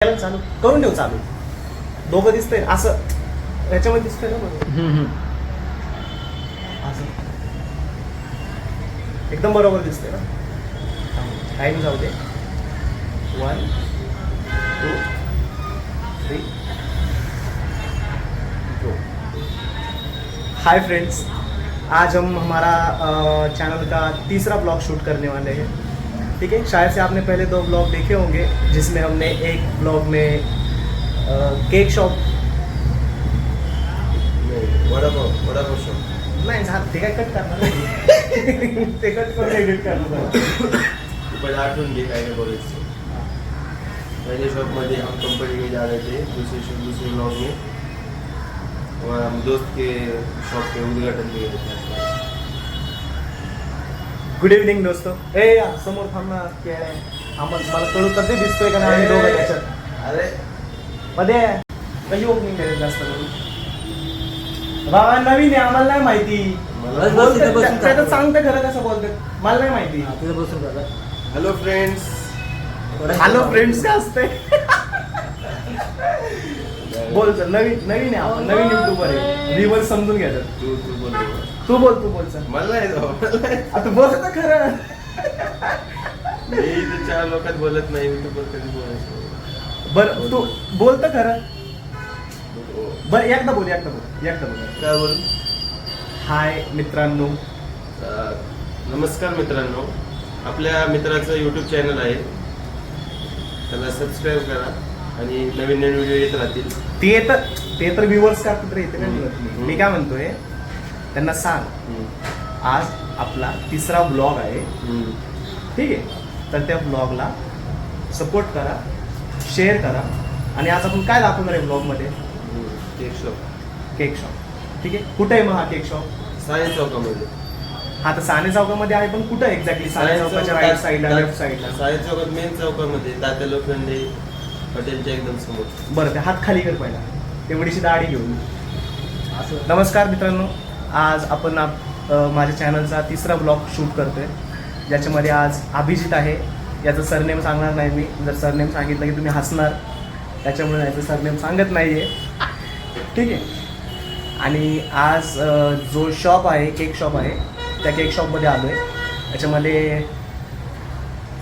चालू करून ठेव चालू. दोघं दिसतंय असं याच्यामध्ये दिसतंय ना बरोबर. असं एकदम बरोबर दिसतंय ना. टाइम जाऊ दे. 1 2 3 गो. हाय फ्रेंड्स, आज हम हमारा चैनल का तीसरा ब्लॉग शूट करने वाले हैं. ठीक है, शायद से आपने पहले 2 ब्लॉग देखे होंगे जिसमें हमने एक ब्लॉग में केक शॉप वडापाव शॉप नाही झालं ते काय कट करणार ते कट करून एडिट करणार. पहले आठवण घे काय बोलायचं. पहले शॉपमध्ये हम कंपनी में जा रहे थे, दूसरे ब्लॉग में और हम दोस्त के शॉप के उद्घाटन पे गए थे. गुड इव्हनिंग दोस्तो. ए यार समोर थांबणार आम्हाला मला कळू तर ते दिसतोय का नाही आम्ही दोघं त्याच्यात. अरे मध्ये कशी ओपनिंग करायची जास्त करून बाबा नवीन आहे आम्हाला नाही माहिती. त्याचं सांगते खरं कसं बोलते मला नाही माहिती. Hello friends. हॅलो फ्रेंड्स काय असते बोल सर. नवीन आहे आपण नवीन युट्यूबर आहे. रिवर्स समजून घ्यायचं. तू बोल सर. मला आता बोल तर खरं. मी इथं 4 लोकात बोलत नाही. युट्यूबवर कधी बोलायचं. बरं तू बोल तर खरं. बरं एकदा बोल. काय बोलू. हाय मित्रांनो. नमस्कार मित्रांनो. आपल्या मित्राचं यूट्यूब चॅनल आहे, त्याला सबस्क्राईब करा आणि नवीन व्हिडिओ येत राहतील. ते तर व्ह्युअर्स का कुठे येते ना. मी काय म्हणतोय त्यांना सांग आज आपला तिसरा ब्लॉग आहे. ठीक आहे, तर त्या ब्लॉगला सपोर्ट करा, शेअर करा. आणि आज आपण काय दाखवणार आहे ब्लॉगमध्ये? Cake shop. ठीक आहे, कुठे आहे मग हा केक शॉप? सायन्स चौकामध्ये. हा तर साने चौकामध्ये आहे, पण कुठं एक्झॅक्टली? साने चौकाच्या राईट साईडला, लेफ्ट साईडला? सायन्स चौकात, मेन चौकामध्ये, तात्या लोखंडे हॉटेलच्या एकदम समोर. बरं, ते हात खाली कर पहिला, तेवढीशी दाढी घेऊन. नमस्कार मित्रांनो, आज आपण माझ्या चॅनलचा तिसरा ब्लॉग शूट करतोय, ज्याच्यामध्ये आज अभिजित आहे. याचं सरनेम सांगणार नाही मी. जर सरनेम सांगितलं की तुम्ही हसणार, त्याच्यामुळे याचं सरनेम सांगत नाही आहे. ठीक आहे. आणि आज जो शॉप आहे, केक शॉप आहे, त्या केक शॉपमध्ये आलो आहे. याच्यामध्ये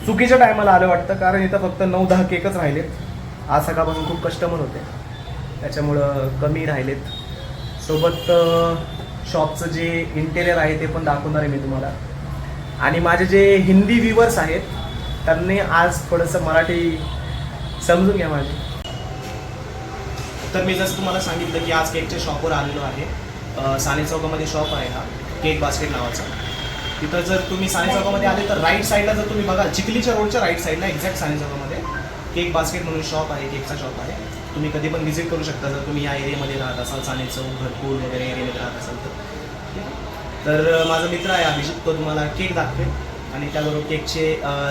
चुकीच्या टायमाला आलं वाटतं, कारण इथं फक्त 9-10 केकच राहिलेत. आज सकाळपासून खूप कस्टमर होते, त्याच्यामुळं कमी राहिलेत. सोबत शॉपचं जे इंटेरियर आहे ते पण दाखवणार आहे मी तुम्हाला. आणि माझे जे हिंदी व्ह्युअर्स आहेत त्यांनी आज थोडंसं मराठी समजून घ्या माझी. तर मी जसं तुम्हाला सांगितलं की आज केकच्या शॉपवर आलेलो आहे. साने चौकामध्ये शॉप आहे हा, केक बास्केट नावाचा. तिथं जर तुम्ही साने चौकामध्ये आले तर राईट साईडला जर तुम्ही बघाल, चिखलीच्या रोडच्या राईट साईडला एक्झॅक्ट साने चौकामध्ये केक बास्केट म्हणून शॉप आहे, केकचा शॉप आहे. तुम्ही कधी पण व्हिजिट करू शकता जर तुम्ही या एरियामध्ये राहत असाल, साने चौक, घरकुल वगैरे एरियामध्ये राहत असाल तर. माझा मित्र आहे अभिजित, तो तुम्हाला केक दाखवेल आणि त्याबरोबर केकचे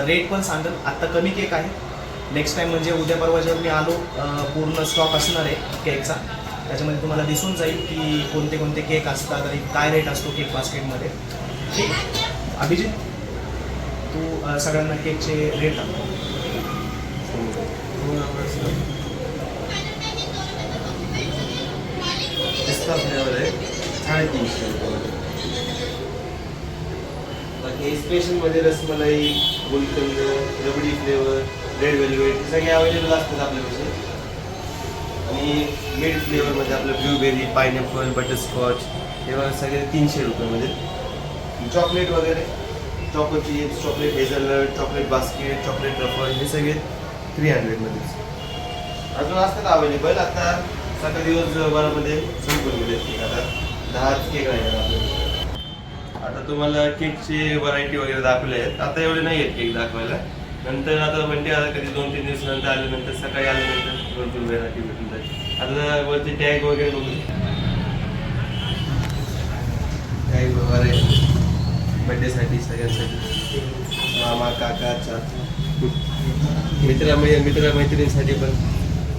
रेट पण सांगेल. आत्ता कमी केक आहे, नेक्स्ट टाईम म्हणजे उद्या परवा जर मी आलो पूर्ण स्टॉक असणार आहे केकचा, त्याच्यामध्ये तुम्हाला दिसून जाईल की कोणते कोणते केक असतात आणि काय रेट असतो केक बास्केटमध्ये. ठीक आहे अभिजित, तू सगळ्यांना केकचे रेट टाक. पिस्ता फ्लेवर आहे 350 रुपये. बाकी स्पेशलमध्ये रसमलाई, गुलकंद, रबडी फ्लेवर, रेड वेल्वेट सगळे अवेलेबल असतात आपल्याकडे. आणि मिड फ्लेवरमध्ये आपलं ब्लूबेरी, पायनॅपल, बटरस्कॉच हे बघा सगळे 300 रुपयामध्ये. चॉकलेट वगैरे, choco chips, chocolate hazelnut, chocolate basket, chocolate truffle हे सगळे 300मध्ये. अजून असतात अवेलेबल. आता सकाळी दिवसभरामध्ये संपून गेले केक. आता 10 केक राहिले आपल्याकडे. आता तुम्हाला केकची व्हरायटी वगैरे दाखवले आहेत. आता एवढे नाही आहेत केक दाखवायला. नंतर आता म्हणजे आता कधी 2-3 दिवसानंतर आल्यानंतर, सकाळी आल्यानंतर भरपूर व्हरायटी भेटून जाईल. आता वरती टॅग वगैरे बघू. टॅग वगैरे बड्डेसाठी सगळ्यांसाठी, मामा, काका, चाचा, मित्रमैत्रिणींसाठी पण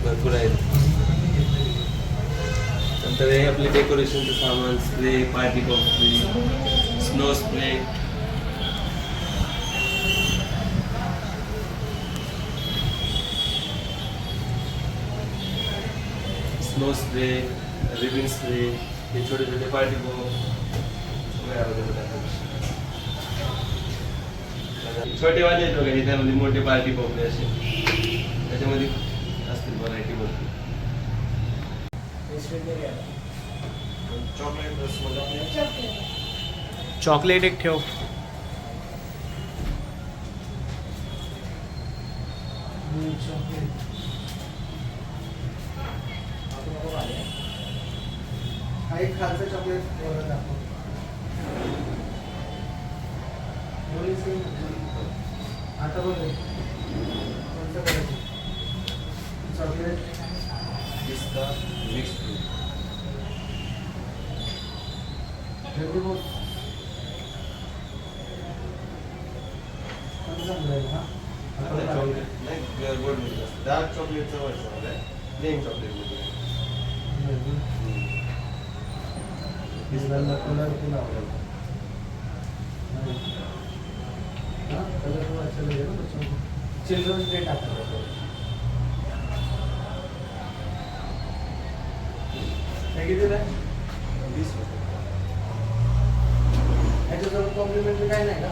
भरपूर आहेत. नंतर हे आपले डेकोरेशनचं सामान, spray, party coffee, snow spray. Snow spray, ribbon spray, हे छोटे छोटे पार्टी बॉम्ब सगळे अवेलेबल आहेत. छोटेवाले आहेत बघा, त्यामध्ये मोठे पार्टी बॉम्ब असे, त्याच्यामध्ये असतील व्हरायटी भरपूर. चॉकलेट रसमलाई, चॉकलेट एक ठेव. एक खालचं चॉकलेट दाखव. आता बघ कोणतं करायचं चॉकलेट पिस्ता मिक्स फ्रूट. जल्दी बोल. कोणतं चांगलं आहे हा? चॉकलेट नाही, गोड मिल्क असतं. डार्क चॉकलेटचं व्हायचं आहे, प्लेन चॉकलेट. पिस्ताला कलर पण आवडेल. हां कलर पण अच्छा लगेगा ना बच्चों को. चिल्ड्रंस डे टाका. हे किती आहे? 20 रुपये. ह्याच्यासोबत कॉम्प्लिमेंटरी काय नाही का?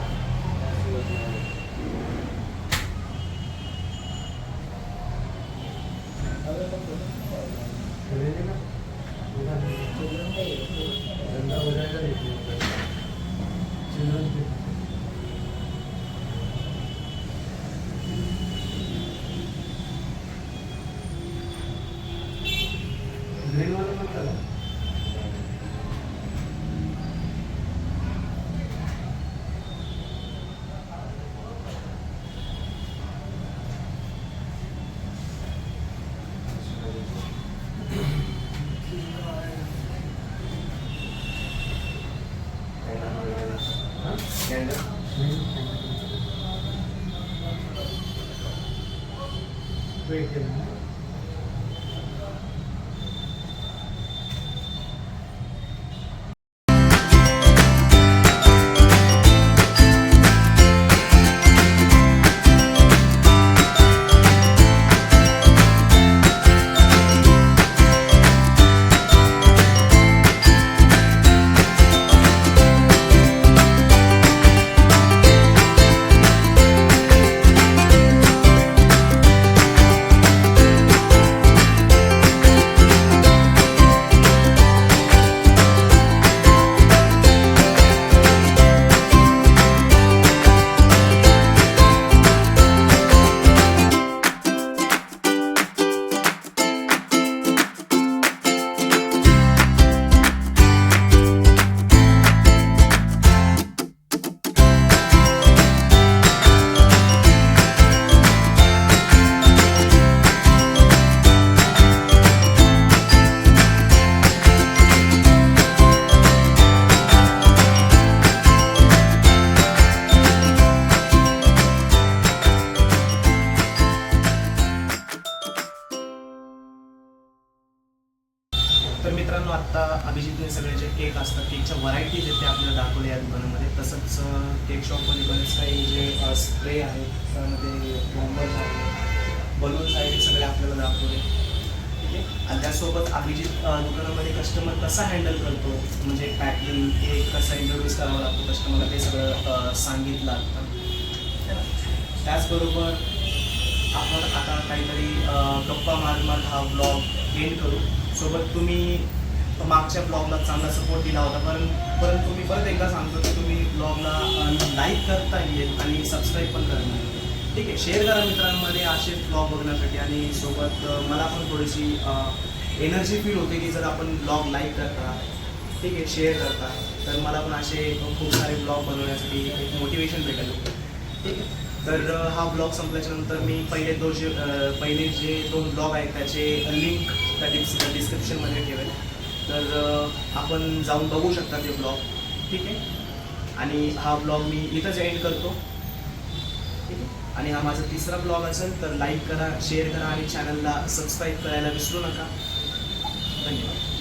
ग्रीन वाला पण करा. कॅन्डल वेट केलं. तर मित्रांनो, आत्ता अभिजितने सगळे जे केक असतात, केकच्या व्हरायटीज आहेत ते आपल्याला दाखवले या दुकानामध्ये. तसंच केक शॉपमध्ये बरेच काही जे स्प्रे आहेत, त्यामध्ये बॉम्बर्स आहेत, बलून्स आहेत, सगळे आपल्याला दाखवले. ठीक आहे. आणि त्यासोबत अभिजित दुकानामध्ये कस्टमर कसा हँडल करतो, म्हणजे पॅकिंग, केक कसा इंट्रोड्यूस करावा लागतो कस्टमरला, ते सगळं सांगितलं आता. त्याचबरोबर आपण आता काहीतरी गप्पा मारत हा ब्लॉग एंड करू. सोबत तुम्ही मागच्या ब्लॉगला चांगला सपोर्ट दिला होता, परंतु मी परत एकदा सांगतो की तुम्ही ब्लॉगला लाईक करता येईल आणि सबस्क्राईब पण करणार. ठीक आहे. शेअर करा मित्रांमध्ये असे ब्लॉग बघण्यासाठी. आणि सोबत मला पण थोडीशी एनर्जी फील होते की जर आपण ब्लॉग लाईक करता, ठीक आहे, शेअर करता, तर मला पण असे खूप सारे ब्लॉग बनवण्यासाठी एक मोटिवेशन भेटेल. ठीक आहे. तर हा ब्लॉग संपल्याच्या नंतर मी पहिले जे 2 ब्लॉग आहेत त्याचे लिंक त्या डिस्क्रिप्शनमध्ये ठेवेल. तर आपण जाऊन बघू शकता ते ब्लॉग. ठीक आहे. आणि हा ब्लॉग मी इथंच एंड करतो. ठीक आहे. आणि हा माझा 3रा ब्लॉग असेल तर लाईक करा, शेअर करा आणि चॅनलला सबस्क्राईब करायला विसरू नका. धन्यवाद.